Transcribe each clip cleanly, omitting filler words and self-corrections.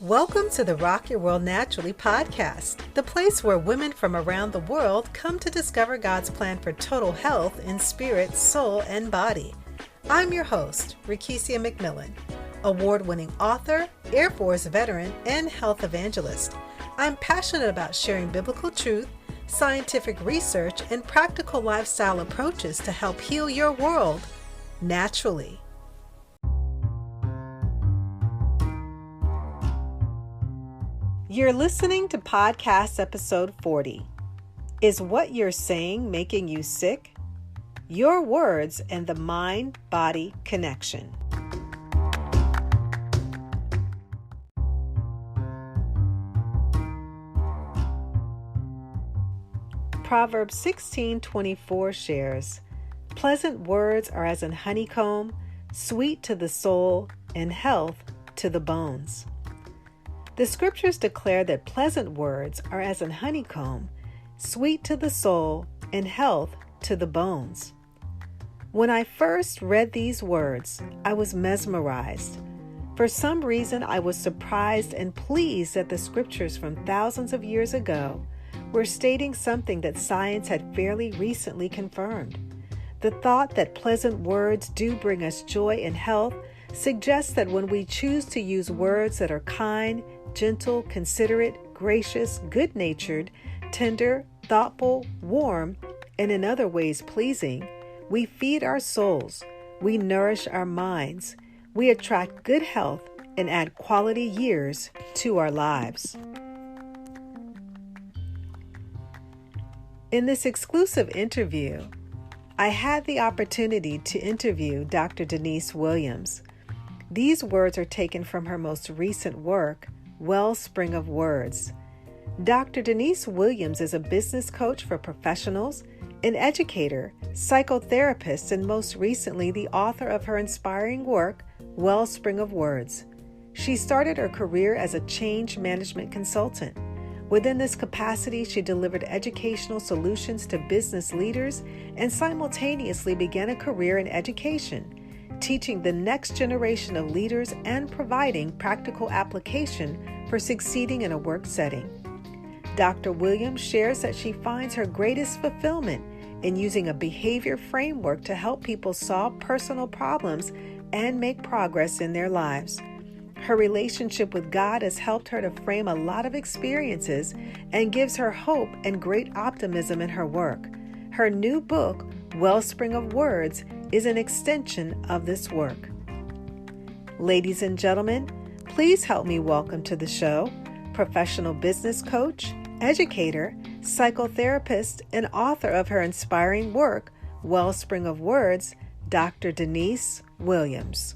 Welcome to the Rock Your World Naturally podcast, the place where women from around the world come to discover God's plan for total health in spirit, soul, and body. I'm your host, Rekishia McMillan, award-winning author, Air Force veteran, and health evangelist. I'm passionate about sharing biblical truth, scientific research, and practical lifestyle approaches to help heal your world naturally. You're listening to podcast episode 40. Is what you're saying making you sick? Your words and the mind-body connection. Proverbs 16:24 shares, "Pleasant words are as an honeycomb, sweet to the soul and health to the bones." The scriptures declare that pleasant words are as an honeycomb, sweet to the soul and health to the bones. When I first read these words, I was mesmerized. For some reason, I was surprised and pleased that the scriptures from thousands of years ago were stating something that science had fairly recently confirmed. The thought that pleasant words do bring us joy and health suggests that when we choose to use words that are kind, gentle, considerate, gracious, good-natured, tender, thoughtful, warm, and in other ways pleasing, we feed our souls, we nourish our minds, we attract good health, and add quality years to our lives. In this exclusive interview, I had the opportunity to interview Dr. Denise Williams. These words are taken from her most recent work, Wellspring of Words. Dr. Denise Williams is a business coach for professionals, an educator, psychotherapist, and most recently the author of her inspiring work, Wellspring of Words. She started her career as a change management consultant. Within this capacity, she delivered educational solutions to business leaders and simultaneously began a career in education, teaching the next generation of leaders and providing practical application for succeeding in a work setting. Dr. Williams shares that she finds her greatest fulfillment in using a behavior framework to help people solve personal problems and make progress in their lives. Her relationship with God has helped her to frame a lot of experiences and gives her hope and great optimism in her work. Her new book, Wellspring of Words, is an extension of this work. Ladies and gentlemen, please help me welcome to the show professional business coach, educator, psychotherapist, and author of her inspiring work, Wellspring of Words, Dr. Denise Williams.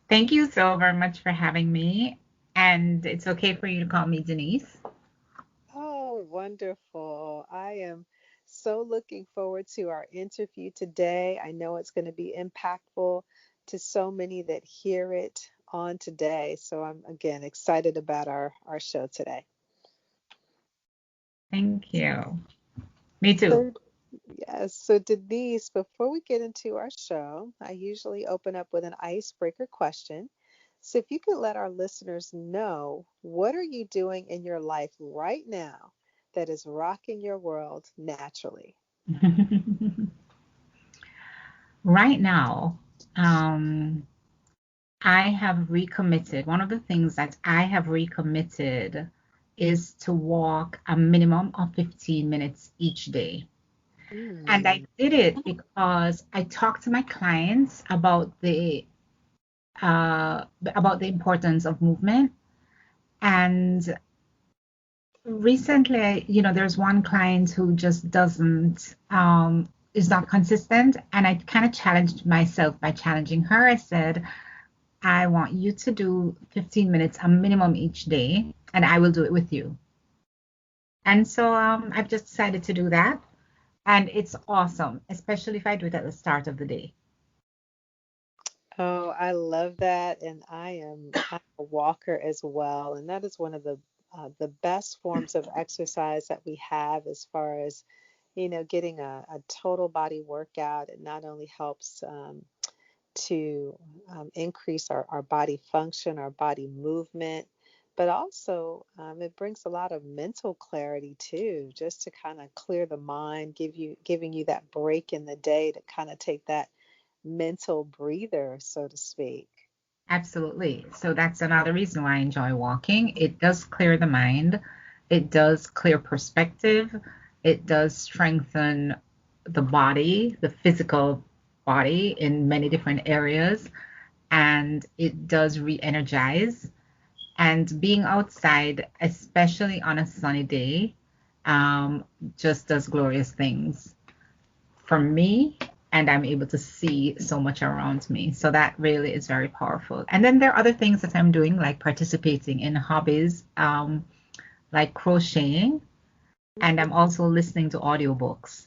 Thank you so very much for having me. And it's okay for you to call me Denise. Oh, wonderful. I am so looking forward to our interview today. I know it's going to be impactful to so many that hear it on today. So I'm, again, excited about our show today. Thank you. Me too. Yes. So Denise, before we get into our show, I usually open up with an icebreaker question. So if you could let our listeners know, what are you doing in your life right now that is rocking your world naturally? Right now, I have recommitted. One of the things that I have recommitted is to walk a minimum of 15 minutes each day. And I did it because I talked to my clients about the importance of movement. And recently, there's one client who just doesn't is not consistent, and I kind of challenged myself by challenging her. I said, I want you to do 15 minutes a minimum each day, and I will do it with you. And so I've just decided to do that. And it's awesome, especially if I do it at the start of the day. Oh, I love that. And I'm a walker as well. And that is one of the best forms of exercise that we have as far as getting a total body workout. It not only helps to increase our body function, our body movement, but also it brings a lot of mental clarity too, just to kind of clear the mind, giving you that break in the day to kind of take that mental breather, so to speak. Absolutely. So that's another reason why I enjoy walking. It does clear the mind. It does clear perspective. It does strengthen the body, the physical body in many different areas. And it does re-energize. And being outside, especially on a sunny day, just does glorious things for me, and I'm able to see so much around me. So that really is very powerful. And then there are other things that I'm doing, like participating in hobbies, like crocheting, and I'm also listening to audiobooks.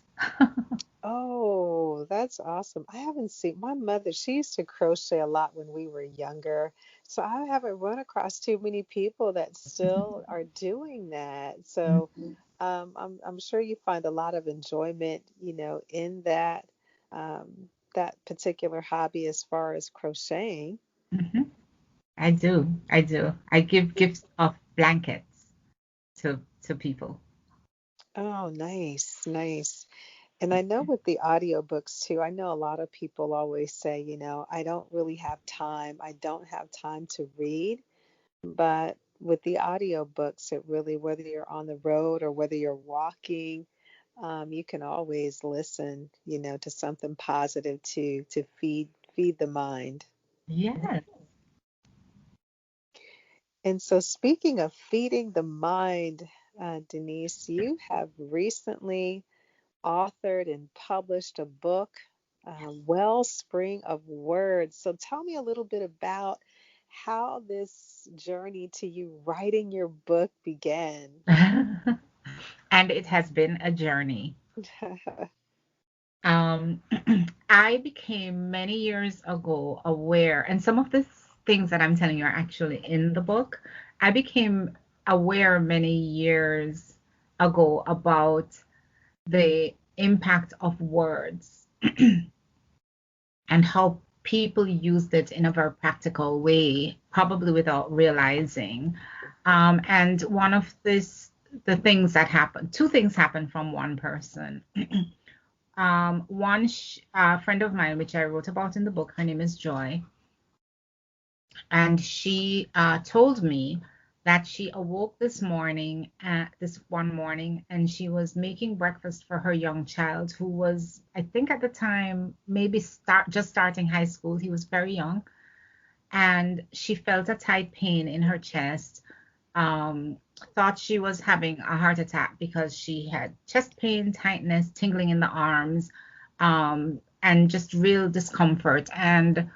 Oh, that's awesome. I haven't seen my mother. She used to crochet a lot when we were younger. So I haven't run across too many people that still are doing that. So I'm sure you find a lot of enjoyment, in that particular hobby as far as crocheting. Mhm. I do. I do. I give gifts of blankets to people. Oh, nice, nice. And I know with the audiobooks too, I know a lot of people always say, I don't really have time. I don't have time to read. But with the audiobooks, it really, whether you're on the road or whether you're walking, you can always listen, to something positive to feed the mind. Yes. And so, speaking of feeding the mind, Denise, you have recently authored and published a book, Wellspring of Words. So tell me a little bit about how this journey to you writing your book began. And it has been a journey. Um, I became many years ago aware, and some of the things that I'm telling you are actually in the book. I became aware many years ago about the impact of words and how people used it in a very practical way, probably without realizing. And one of the things that happened, two things happened from one person. One friend of mine, which I wrote about in the book, her name is Joy, and she told me that she awoke this one morning, and she was making breakfast for her young child, who was, I think at the time, maybe just starting high school. He was very young, and she felt a tight pain in her chest. Um, Thought she was having a heart attack because she had chest pain, tightness, tingling in the arms, and just real discomfort. And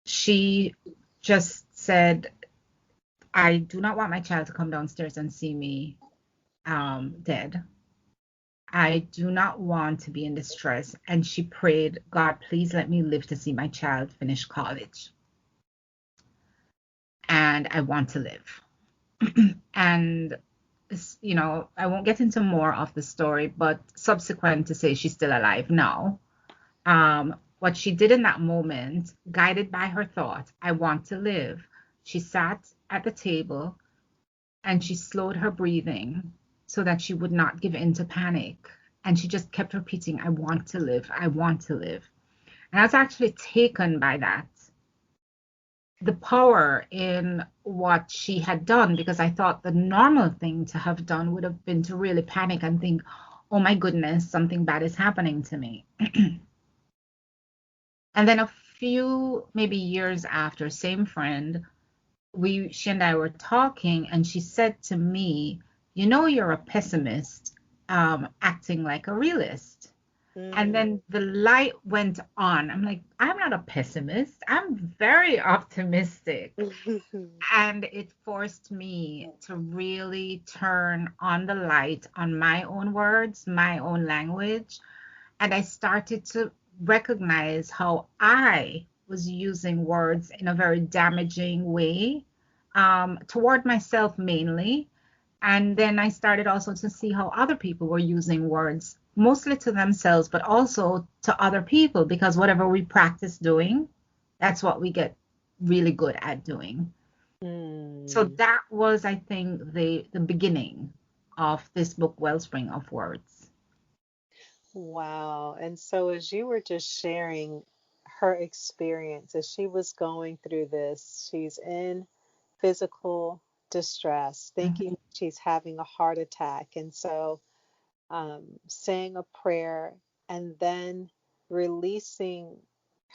she just said, I do not want my child to come downstairs and see me dead. I do not want to be in distress. And she prayed, God, please let me live to see my child finish college. And I want to live. And I won't get into more of the story, but subsequent to say she's still alive now. What she did in that moment, guided by her thought, I want to live, she sat at the table and she slowed her breathing so that she would not give in to panic. And she just kept repeating, I want to live, I want to live. And I was actually taken by that, the power in what she had done, because I thought the normal thing to have done would have been to really panic and think, oh my goodness, something bad is happening to me. And then a few maybe years after, same friend, she and I were talking, and she said to me, you're a pessimist, acting like a realist. And Mm. then the light went on. I'm like, I'm not a pessimist. I'm very optimistic. And it forced me to really turn on the light on my own words, my own language. And I started to recognize how I was using words in a very damaging way, toward myself mainly, And then I started also to see how other people were using words, mostly to themselves, but also to other people, because whatever we practice doing, that's what we get really good at doing. So Mm. that was, I think, the beginning of this book, Wellspring of Words. Wow. And so, as you were just sharing her experience, as she was going through this, she's in physical distress, thinking Mhm. she's having a heart attack. And so, saying a prayer and then releasing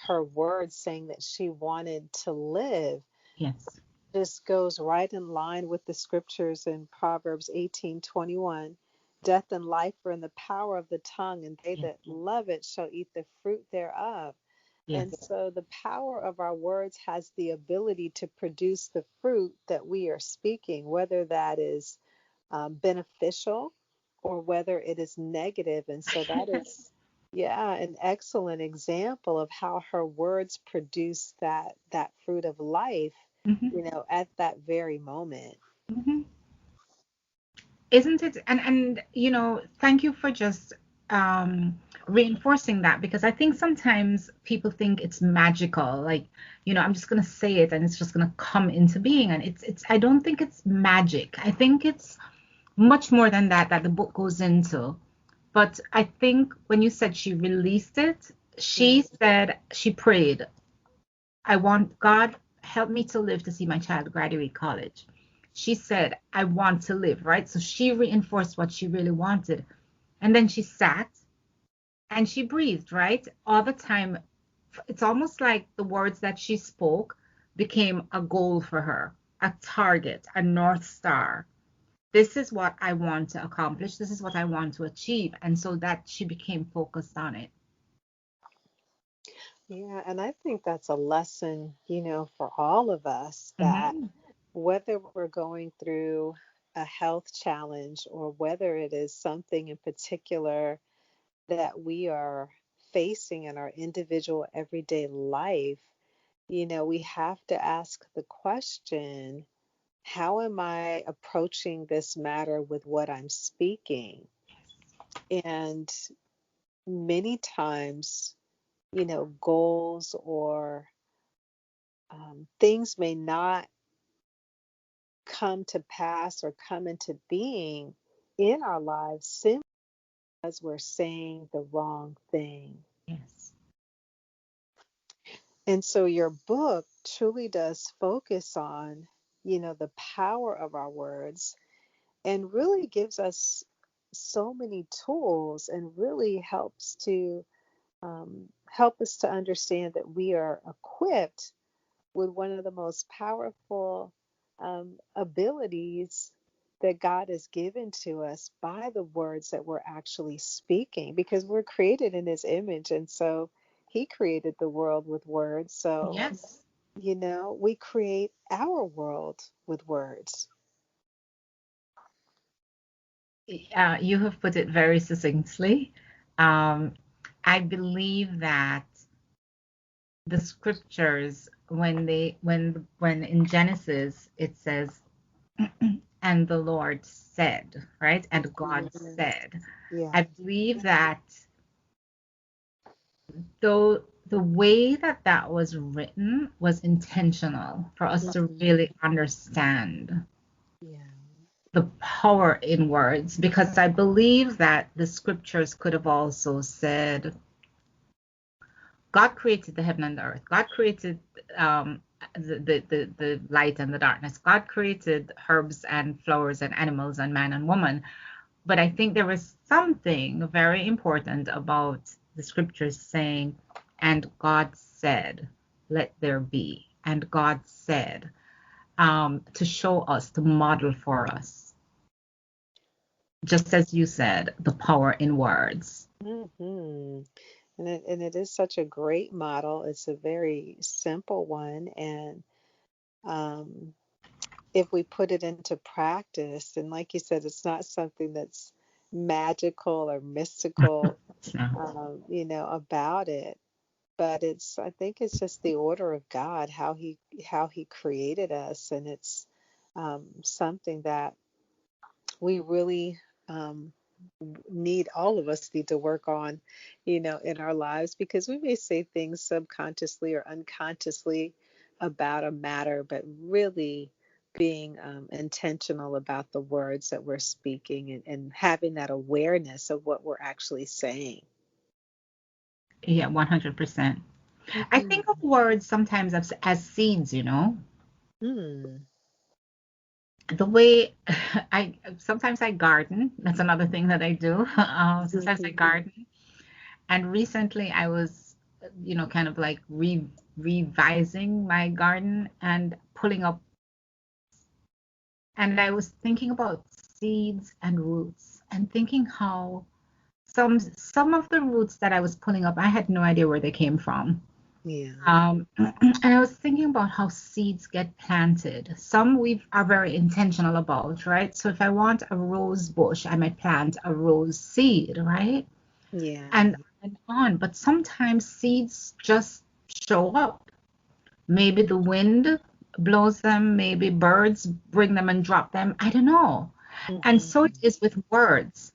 her words, saying that she wanted to live, Yes. this goes right in line with the scriptures in Proverbs 18:21. Death and life are in the power of the tongue, and they Yes. that love it shall eat the fruit thereof. And Yes. so the power of our words has the ability to produce the fruit that we are speaking, whether that is beneficial or whether it is negative. And so that is, yeah, an excellent example of how her words produce that fruit of life, Mhm. at that very moment. Mhm. Isn't it? And thank you for just reinforcing that, because I think sometimes people think it's magical, like, I'm just gonna say it and it's just gonna come into being. And it's I don't think it's magic. I think it's much more than that the book goes into. But I think when you said she released it, she Mm. said she prayed, I want God, help me to live to see my child graduate college. She said, I want to live, right? So she reinforced what she really wanted. And then she sat and she breathed, right? All the time. It's almost like the words that she spoke became a goal for her, a target, a North Star. This is what I want to accomplish. This is what I want to achieve. And so that she became focused on it. Yeah, and I think that's a lesson, for all of us that Mm-hmm. whether we're going through a health challenge or whether it is something in particular that we are facing in our individual everyday life, we have to ask the question, how am I approaching this matter with what I'm speaking? And many times, goals or things may not come to pass or come into being in our lives simply because we're saying the wrong thing. Yes. And so your book truly does focus on, the power of our words and really gives us so many tools and really help us to understand that we are equipped with one of the most powerful abilities that God has given to us by the words that we're actually speaking, because we're created in His image. And so He created the world with words. So, Yes. we create our world with words. You have put it very succinctly. Um, I believe that the scriptures, when in Genesis it says, and the Lord said, right? And God Yes. said. Yeah. I believe that though the way that that was written was intentional for us to Mhm. really understand Yeah. the power in words, because I believe that the scriptures could have also said, God created the heaven and the earth. God created the light and the darkness. God created herbs and flowers and animals and man and woman. But I think there was something very important about the scriptures saying, and God said, let there be. And God said, to show us, to model for us, just as you said, the power in words. Hmm. And it is such a great model. It's a very simple one. And um, if we put it into practice, and like you said, it's not something that's magical or mystical, No. about it, but I think it's just the order of God, how he created us, and it's something that we really all of us need to work on, in our lives, because we may say things subconsciously or unconsciously about a matter, but really being intentional about the words that we're speaking, and having that awareness of what we're actually saying. Yeah, 100%. I Hmm. think of words sometimes as seeds, you know. Hmm. The way sometimes I garden. That's another thing that I do. Sometimes I garden. And recently I was, kind of like revising my garden and pulling up. And I was thinking about seeds and roots and thinking how some of the roots that I was pulling up, I had no idea where they came from. Yeah. And I was thinking about how seeds get planted. Some we are very intentional about, right? So if I want a rose bush, I might plant a rose seed, right? Yeah. And on. But sometimes seeds just show up. Maybe the wind blows them, maybe birds bring them and drop them. I don't know. And Hmm. so it is with words.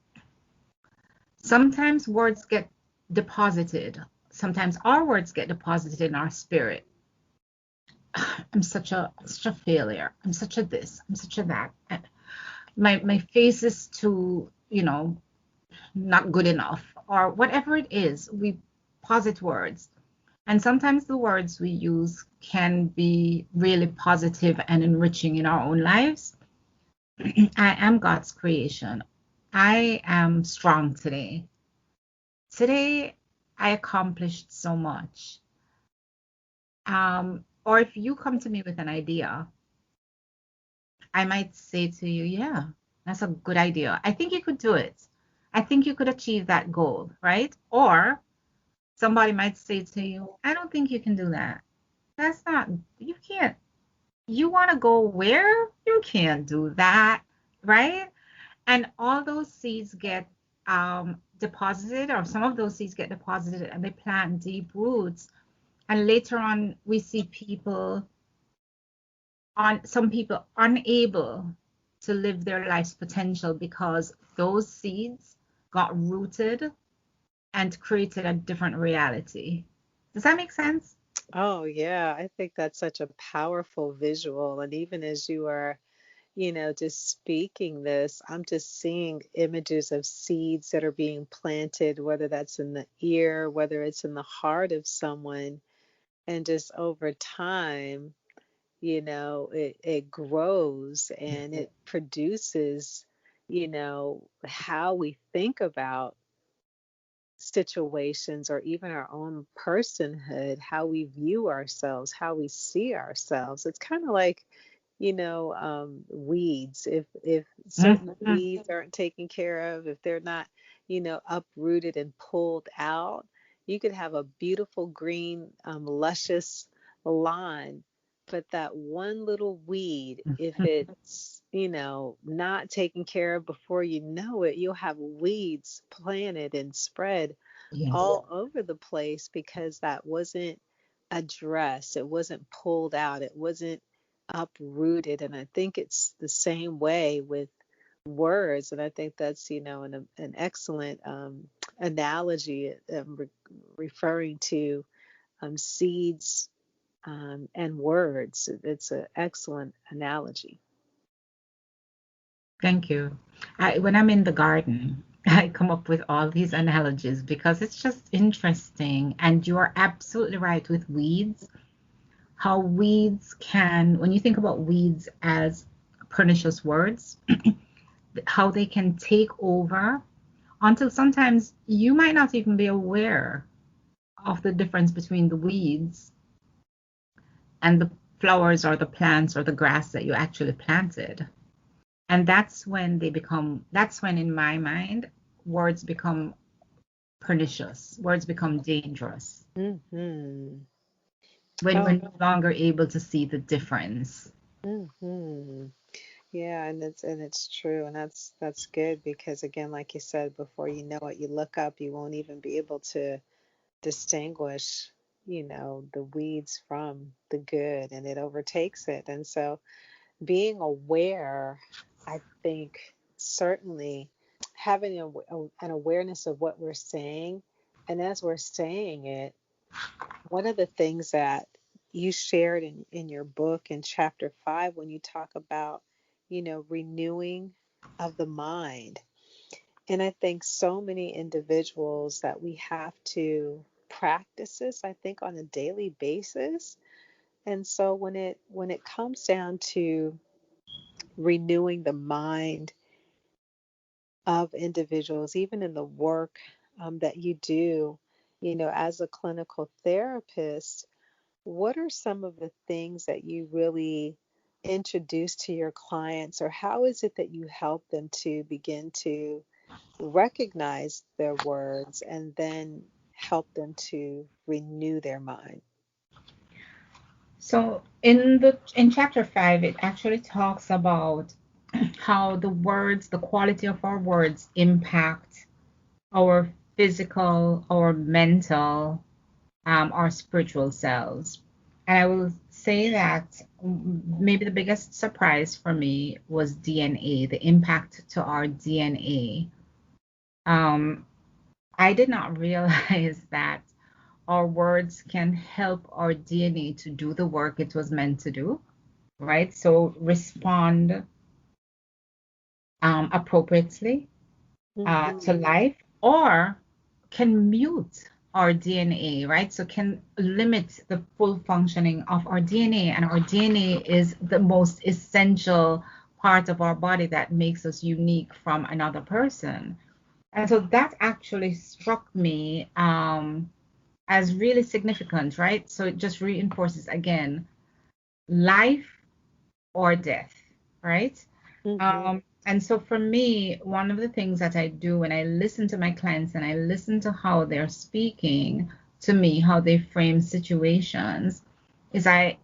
Sometimes words get deposited. Sometimes our words get deposited in our spirit. I'm such a failure. I'm such a this. I'm such a that. My face is too, not good enough, or whatever it is. We posit words. And sometimes the words we use can be really positive and enriching in our own lives. I am God's creation. I am strong today. Today, I accomplished so much. Or if you come to me with an idea, I might say to you, yeah, that's a good idea. I think you could do it. I think you could achieve that goal, right? Or somebody might say to you, I don't think you can do that. That's not, you can't. You want to go where? You can't do that, right? And all those seeds get deposited, or some of those seeds get deposited and they plant deep roots. And later on, we see some people unable to live their life's potential because those seeds got rooted and created a different reality. Does that make sense? Oh, yeah. I think that's such a powerful visual. And even as you are, just speaking this, I'm just seeing images of seeds that are being planted, whether that's in the ear, whether it's in the heart of someone. And just over time, it grows and it produces, how we think about situations, or even our own personhood, how we view ourselves, how we see ourselves. It's kind of like, weeds. If certain Mhm. weeds aren't taken care of, if they're not, uprooted and pulled out, you could have a beautiful green, luscious lawn, but that one little weed, if it's, not taken care of, before you know it, you'll have weeds planted and spread Yes. all over the place, because that wasn't addressed, it wasn't pulled out, it wasn't uprooted. And I think it's the same way with words. And I think that's, an excellent analogy, referring to seeds and words. It's an excellent analogy. Thank you. When I'm in the garden, I come up with all these analogies because it's just interesting. And you are absolutely right with weeds. How weeds can, when you think about weeds as pernicious words, how they can take over until sometimes you might not even be aware of the difference between the weeds and the flowers or the plants or the grass that you actually planted. And that's when, in my mind, words become pernicious, words become dangerous, Hmm. when we're Oh. no longer able to see the difference. Hmm. Yeah, and it's true, and that's good, because again, like you said, before you know it, you look up, you won't even be able to distinguish, the weeds from the good, and it overtakes it. And so being aware, I think, certainly having an awareness of what we're saying. And as we're saying it, one of the things that you shared in your book in chapter 5, when you talk about, renewing of the mind. And I think so many individuals that we have to practice this, I think, on a daily basis. And so when it comes down to renewing the mind of individuals, even in the work that you do, as a clinical therapist, what are some of the things that you really introduce to your clients, or how is it that you help them to begin to recognize their words and then help them to renew their mind? So in chapter 5, it actually talks about how the words, the quality of our words impact our physical, our mental, our spiritual selves. And I will say that maybe the biggest surprise for me was DNA, the impact to our DNA. Um, I did not realize that our words can help our DNA to do the work it was meant to do, right? So respond appropriately to Mm-hmm. life, or can mute our DNA, right? So can limit the full functioning of our DNA. And our DNA is the most essential part of our body that makes us unique from another person. And so that actually struck me as really significant, right? So it just reinforces again, life or death, right? Mm-hmm. And so for me, one of the things that I do when I listen to my clients and I listen to how they're speaking to me, how they frame situations, is I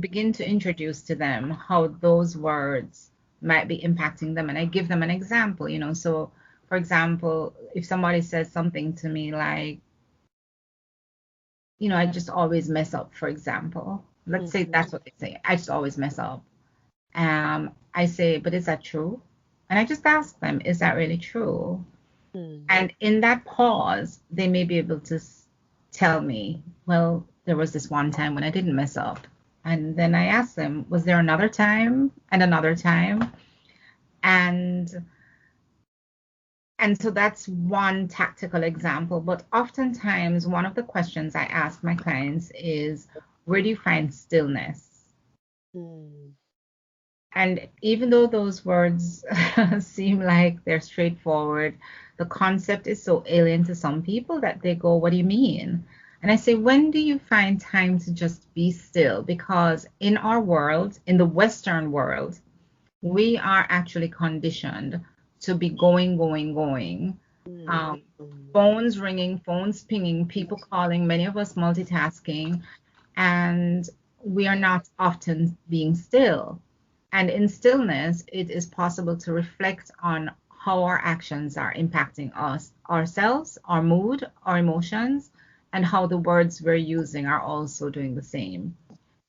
begin to introduce to them how those words might be impacting them. And I give them an example. So for example, if somebody says something to me like, I just always mess up, for example. Let's say Mm-hmm. that's what they say. I just always mess up. I say, but is that true? And I just ask them, is that really true? Mm-hmm. And in that pause, they may be able to tell me, well, there was this one time when I didn't mess up. And then I ask them, was there another time and another time? And and so that's one tactical example. But oftentimes, one of the questions I ask my clients is, where do you find stillness? Mm-hmm. And even though those words seem like they're straightforward, the concept is so alien to some people that they go, what do you mean? And I say, when do you find time to just be still? Because in our world, in the Western world, we are actually conditioned to be going, going, going. Um, Phones ringing, phones pinging, people calling, many of us multitasking, and we are not often being still. And in stillness, it is possible to reflect on how our actions are impacting us, ourselves, our mood, our emotions, and how the words we're using are also doing the same.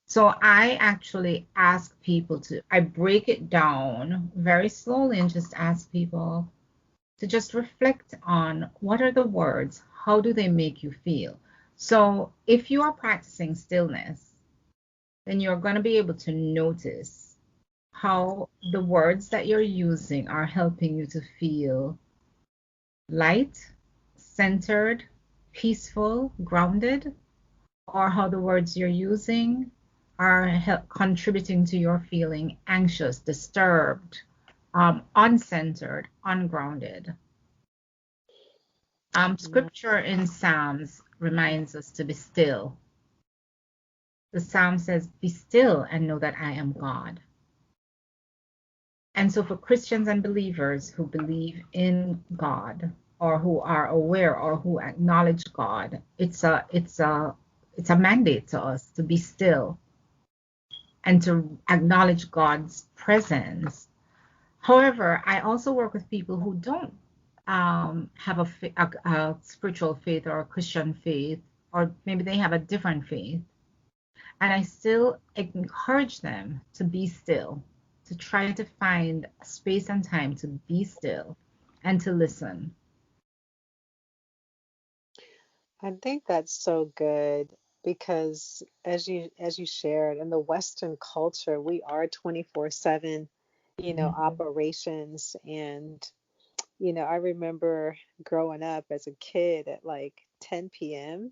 So I actually I break it down very slowly and just ask people to just reflect on what are the words, how do they make you feel? So if you are practicing stillness, then you're going to be able to notice how the words that you're using are helping you to feel light, centered, peaceful, grounded, or how the words you're using are contributing to your feeling anxious, disturbed, uncentered, ungrounded. Scripture in Psalms reminds us to be still. The Psalm says, be still and know that I am God. And so for Christians and believers who believe in God or who are aware or who acknowledge God, it's a mandate to us to be still and to acknowledge God's presence. However, I also work with people who don't have a spiritual faith or a Christian faith, or maybe they have a different faith. And I still encourage them to be still, to try to find space and time to be still and to listen. I think that's so good because as you shared in the Western culture, we are 24/7, operations. And I remember growing up as a kid at like 10 p.m.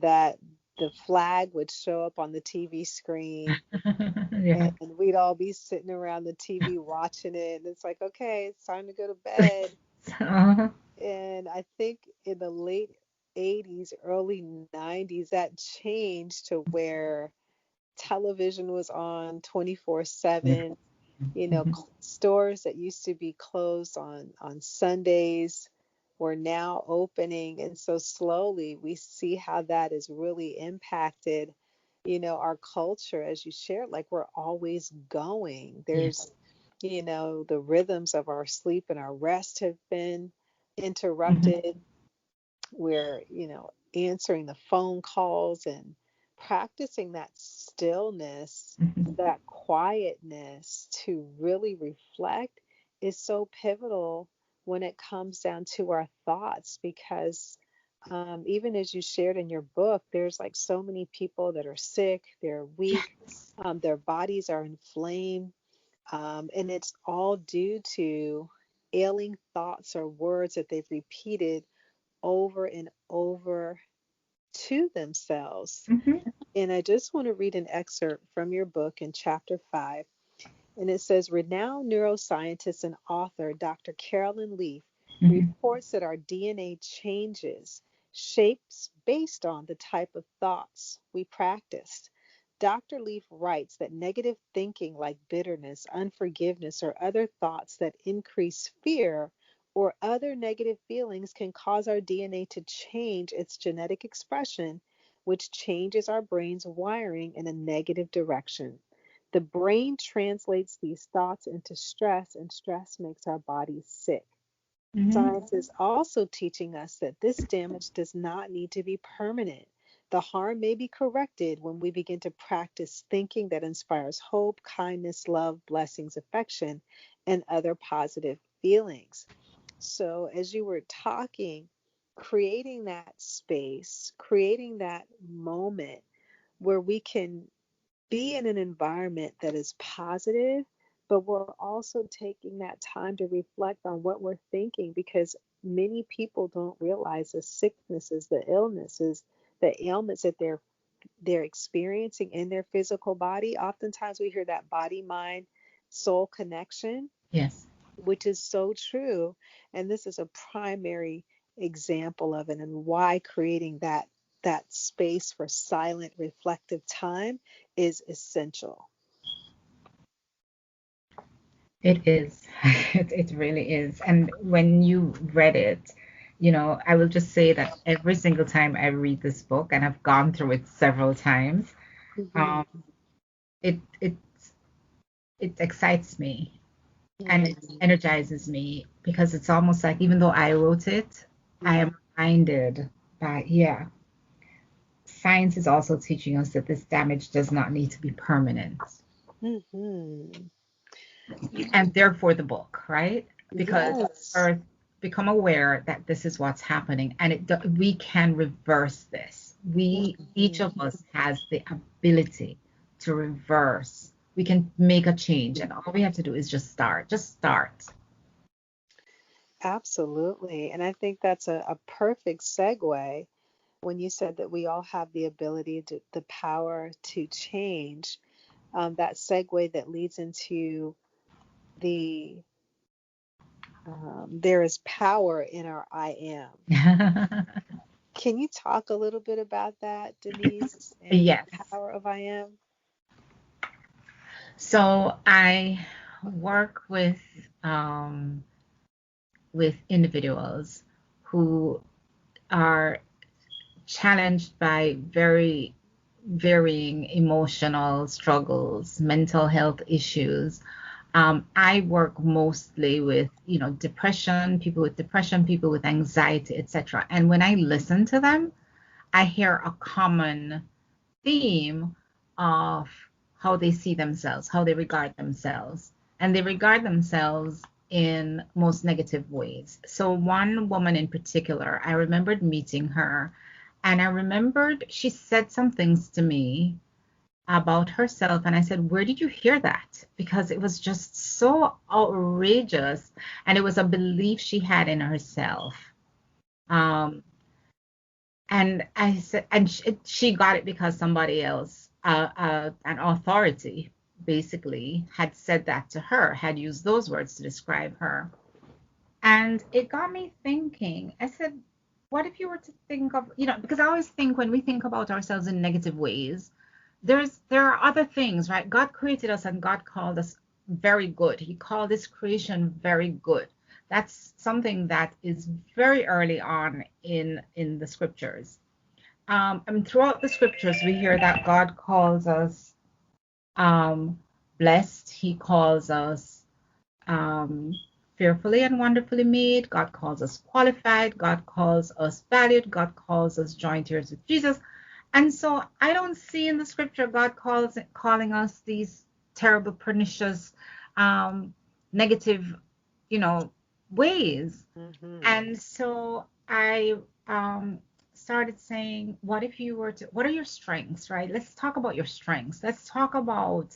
that the flag would show up on the TV screen, Yeah. and we'd all be sitting around the TV watching it. And it's like, okay, it's time to go to bed. Uh-huh. And I think in the late 80s, early 90s, that changed to where television was on Yeah. 24/7. Mhm. Stores that used to be closed on Sundays were now opening. And so slowly we see how that has really impacted, our culture, as you shared, like we're always going. Yes. There's, the rhythms of our sleep and our rest have been Mhm. interrupted. We're, answering the phone calls and practicing that stillness, Mhm. that quietness to really reflect is so pivotal when it comes down to our thoughts. Because even as you shared in your book, there's like so many people that are sick, they're weak, Yes. their bodies are inflamed, and it's all due to ailing thoughts or words that they've repeated over and over to themselves. Mhm. And I just want to read an excerpt from your book in chapter 5. And it says, renowned neuroscientist and author Dr. Carolyn Leaf Mhm. reports that our DNA changes, shapes based on the type of thoughts we practiced. Dr. Leaf writes that negative thinking like bitterness, unforgiveness, or other thoughts that increase fear or other negative feelings can cause our DNA to change its genetic expression, which changes our brain's wiring in a negative direction. The brain translates these thoughts into stress, and stress makes our bodies sick. Mhm. Science is also teaching us that this damage does not need to be permanent. The harm may be corrected when we begin to practice thinking that inspires hope, kindness, love, blessings, affection, and other positive feelings. So, as you were talking, creating that space, creating that moment where we can be in an environment that is positive, but we're also taking that time to reflect on what we're thinking, because many people don't realize the sicknesses, the illnesses, the ailments that they're experiencing in their physical body. Oftentimes we hear that body mind soul connection, Yes. which is so true. And this is a primary example of it, and why creating that space for silent reflective time is essential. It is. It really is. And when you read it, I will just say that every single time I read this book, and I've gone through it several times, um, Hmm. it it excites me and it Hmm. energizes me because it's almost like even though I wrote it, I Yeah. am reminded that, yeah, science is also teaching us that this damage does not need to be permanent. Hmm. And therefore the book, right? Because Yes. first become aware that this is what's happening and we can reverse this. We each Hmm. of us has the ability to reverse. We can make a change and all we have to do is just start. Just start. Absolutely. And I think that's a perfect segue when you said that we all have the ability to, the power to change. That segue that leads into the there is power in our I am. Can you talk a little bit about that, Denise, and the Yes. power of I am? So I work um, with individuals who are challenged by very varying emotional struggles, mental health issues. I work mostly with, depression, people with anxiety, etc. And when I listen to them, I hear a common theme of how they see themselves, how they regard themselves. and they regard themselves in most negative ways. So one woman in particular, I remembered meeting her, and I remembered she said some things to me about herself, and I said, "Where did you hear that?" Because it was just so outrageous, and it was a belief she had in herself. Um, and I said, and she got it because somebody else, an authority, basically, had said that to her, had used those words to describe her. And it got me thinking. I said, what if you were to think of, because I always think when we think about ourselves in negative ways, there are other things, right? God created us and God called us very good. He called this creation very good. That's something that is very early on in the scriptures. And throughout the scriptures, we hear that God calls us blessed. He calls us fearfully and wonderfully made. God calls us qualified. God calls us valued. God calls us joint heirs with Jesus. And so I don't see in the scripture God calling us these terrible, pernicious, negative, ways. Mm-hmm. And so I started saying, what if you were to, what are your strengths, right? Let's talk about your strengths. Let's talk about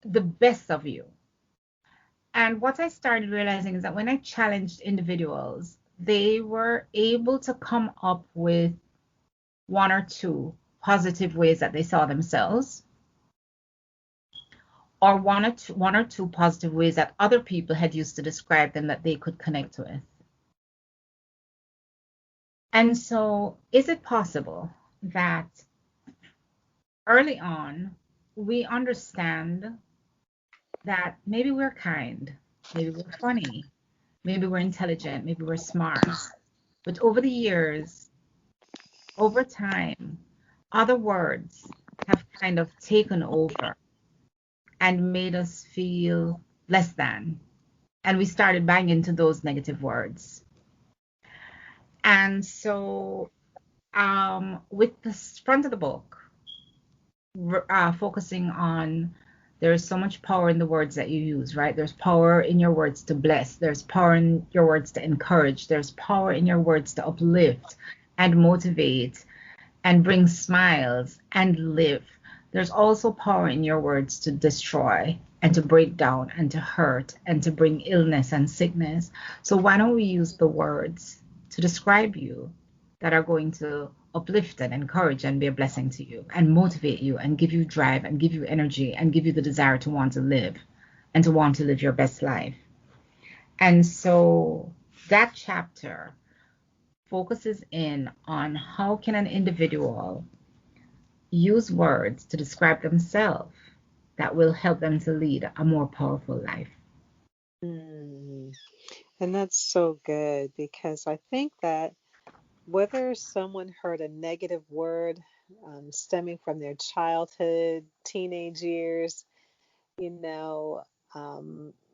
the best of you. And what I started realizing is that when I challenged individuals, they were able to come up with one or two positive ways that they saw themselves, or one or two positive ways that other people had used to describe them that they could connect with. And so, is it possible that early on we understand that maybe we're kind, maybe we're funny, maybe we're intelligent, maybe we're smart, but over the years, over time, other words have kind of taken over and made us feel less than. And we started buying into those negative words. And so, with the front of the book, focusing on there is so much power in the words that you use, right? There's power in your words to bless. There's power in your words to encourage. There's power in your words to uplift and motivate and bring smiles and live. There's also power in your words to destroy and to break down and to hurt and to bring illness and sickness. So why don't we use the words to describe you that are going to uplift and encourage and be a blessing to you and motivate you and give you drive and give you energy and give you the desire to want to live and to want to live your best life. And so that chapter focuses in on how can an individual use words to describe themselves that will help them to lead a more powerful life. Mm. And that's so good, because I think that whether someone heard a negative word stemming from their childhood, teenage years, you know,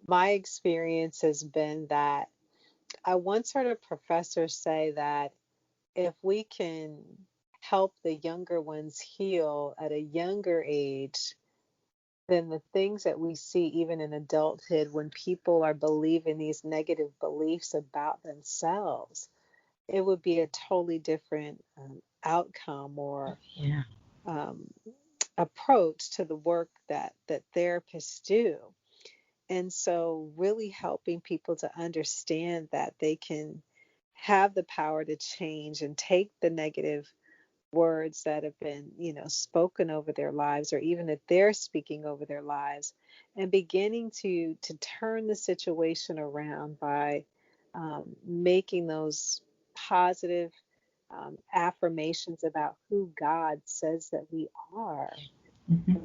my experience has been that I once heard a professor say that if we can help the younger ones heal at a younger age, then the things that we see even in adulthood when people are believing these negative beliefs about themselves, it would be a totally different outcome or Yeah. um, approach to the work that therapists do. And so really helping people to understand that they can have the power to change and take the negative words that have been, spoken over their lives, or even that they're speaking over their lives, and beginning to turn the situation around by making those positive affirmations about who God says that we are. Mm-hmm.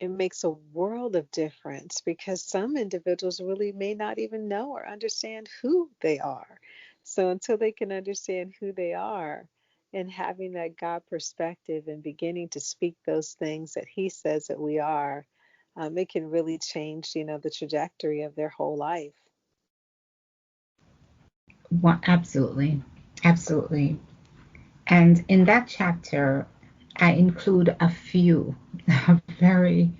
It makes a world of difference, because some individuals really may not even know or understand who they are. So until they can understand who they are and having that God perspective and beginning to speak those things that He says that we are, it can really change, the trajectory of their whole life. Well, absolutely. Absolutely. And in that chapter, I include a few very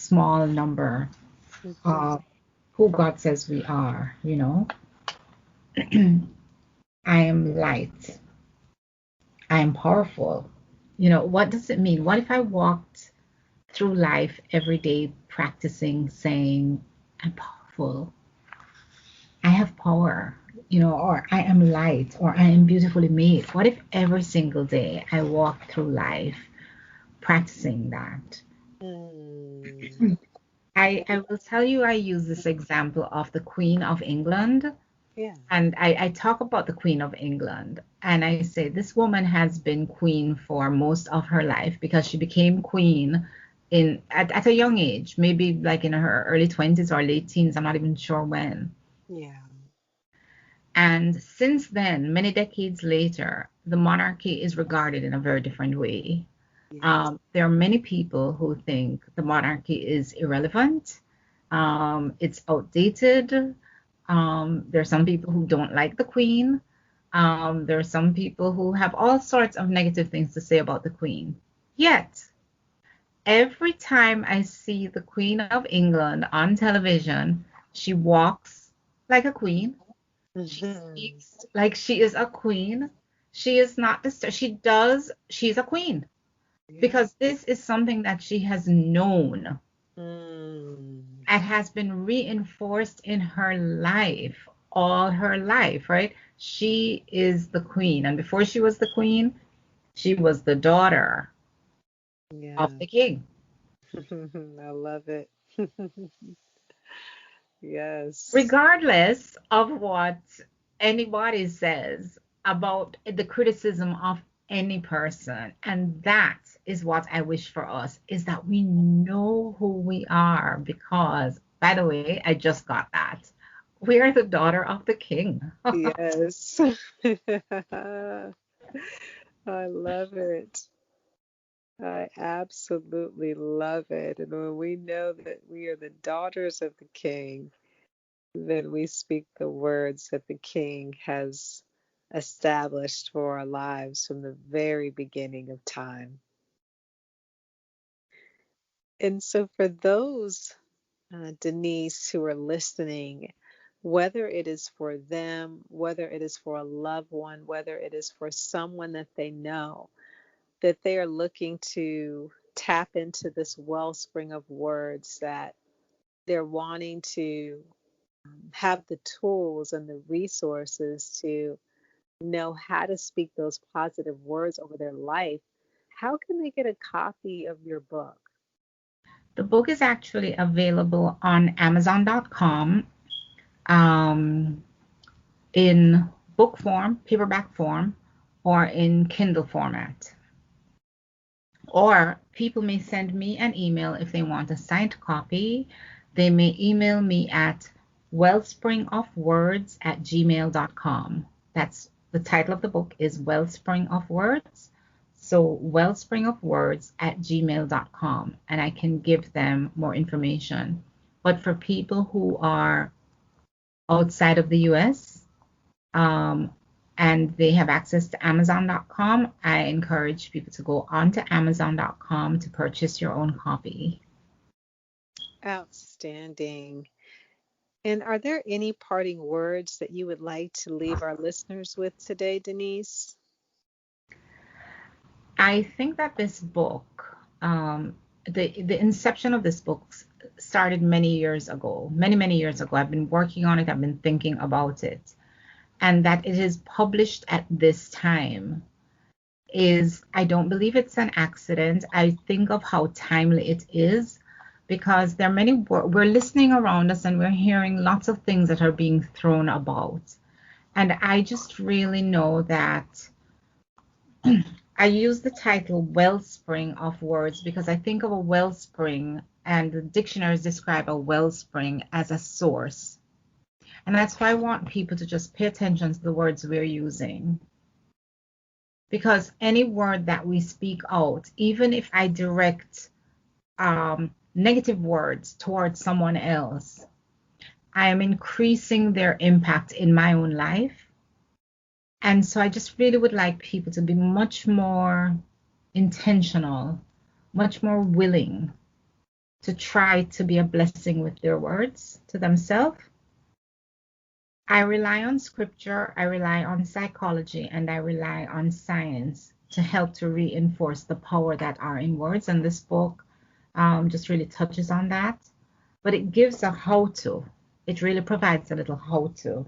small number Mhm. of who God says we are, you know. I am light. I am powerful. You know, what does it mean? What if I walked through life every day practicing saying, I'm powerful, I have power, you know, or I am light, or I am beautifully made? What if every single day I walk through life practicing that? Mm. I will tell you, I use this example of the Queen of England. Yeah. And I talk about the Queen of England, and I say this woman has been queen for most of her life because she became queen at a young age, maybe like in her early 20s or late teens. I'm not even sure when. Yeah. And since then, many decades later, the monarchy is regarded in a very different way. Yes. There are many people who think the monarchy is irrelevant, it's outdated. There are some people who don't like the queen. There are some people who have all sorts of negative things to say about the queen. Yet, every time I see the Queen of England on television, she walks like a queen. She Mhm. speaks like she is a queen. She is not she does, she's a queen Yeah. because this is something that she has known Mm. and has been reinforced in her life, all her life, right? She is the queen. And before she was the queen, she was the daughter of Yeah. the king. I love it. Yes. Regardless of what anybody says about the criticism of any person. And that is what I wish for us, is that we know who we are, because, by the way, I just got that. We are the daughter of the king. Yes. I love it. I absolutely love it. And when we know that we are the daughters of the King, then we speak the words that the King has established for our lives from the very beginning of time. And so, for those, Denise, who are listening, whether it is for them, whether it is for a loved one, whether it is for someone that they know, that they are looking to tap into this wellspring of words, that they're wanting to have the tools and the resources to know how to speak those positive words over their life, how can they get a copy of your book? The book is actually available on Amazon.com, um, in book form, paperback form, or in Kindle format. Or people may send me an email if they want a signed copy. They may email me at wellspringofwords@gmail.com. That's the title of the book, is Wellspring of Words. So wellspringofwords@gmail.com, and I can give them more information. But for people who are outside of the US, um, and they have access to Amazon.com, I encourage people to go onto Amazon.com to purchase your own copy. Outstanding. And are there any parting words that you would like to leave our listeners with today, Denise? I think that this book, the inception of this book started many years ago, many years ago. I've been working on it, I've been thinking about it, and that it is published at this time is, I don't believe it's an accident. I think of how timely it is, because there are many, we're listening around us and we're hearing lots of things that are being thrown about. And I just really know that I use the title Wellspring of Words because I think of a wellspring, and the dictionaries describe a wellspring as a source. And that's why I want people to just pay attention to the words we're using. Because any word that we speak out, even if I direct negative words towards someone else, I am increasing their impact in my own life. And so I just really would like people to be much more intentional, much more willing to try to be a blessing with their words to themselves. I rely on scripture, I rely on psychology, and I rely on science to help to reinforce the power that are in words. And this book just really touches on that. But it gives a how-to. It really provides a little how-to.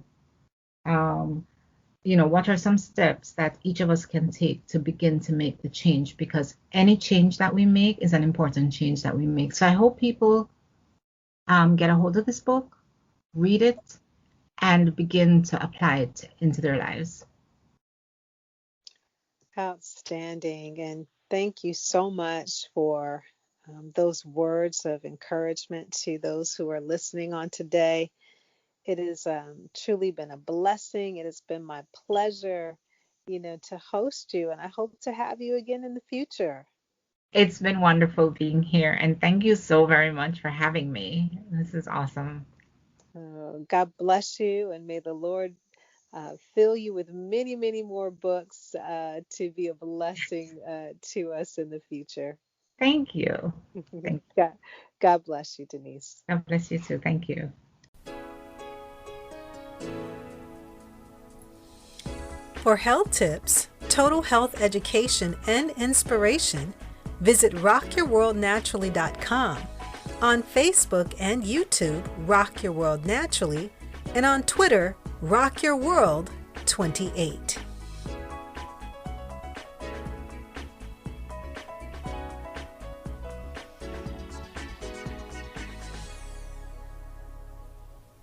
What are some steps that each of us can take to begin to make the change? Because any change that we make is an important change that we make. So I hope people get a hold of this book, read it, and begin to apply it into their lives. Outstanding. And thank you so much for those words of encouragement to those who are listening on today. It has truly been a blessing. It has been my pleasure, to host you, and I hope to have you again in the future. It's been wonderful being here, and thank you so very much for having me. This is awesome. God bless you, and may the Lord fill you with many, many more books to be a blessing to us in the future. Thank you. God bless you, Denise. God bless you too. Thank you. For health tips, total health education, and inspiration, visit rockyourworldnaturally.com, on Facebook and YouTube, Rock Your World Naturally, and on Twitter, Rock Your World 28.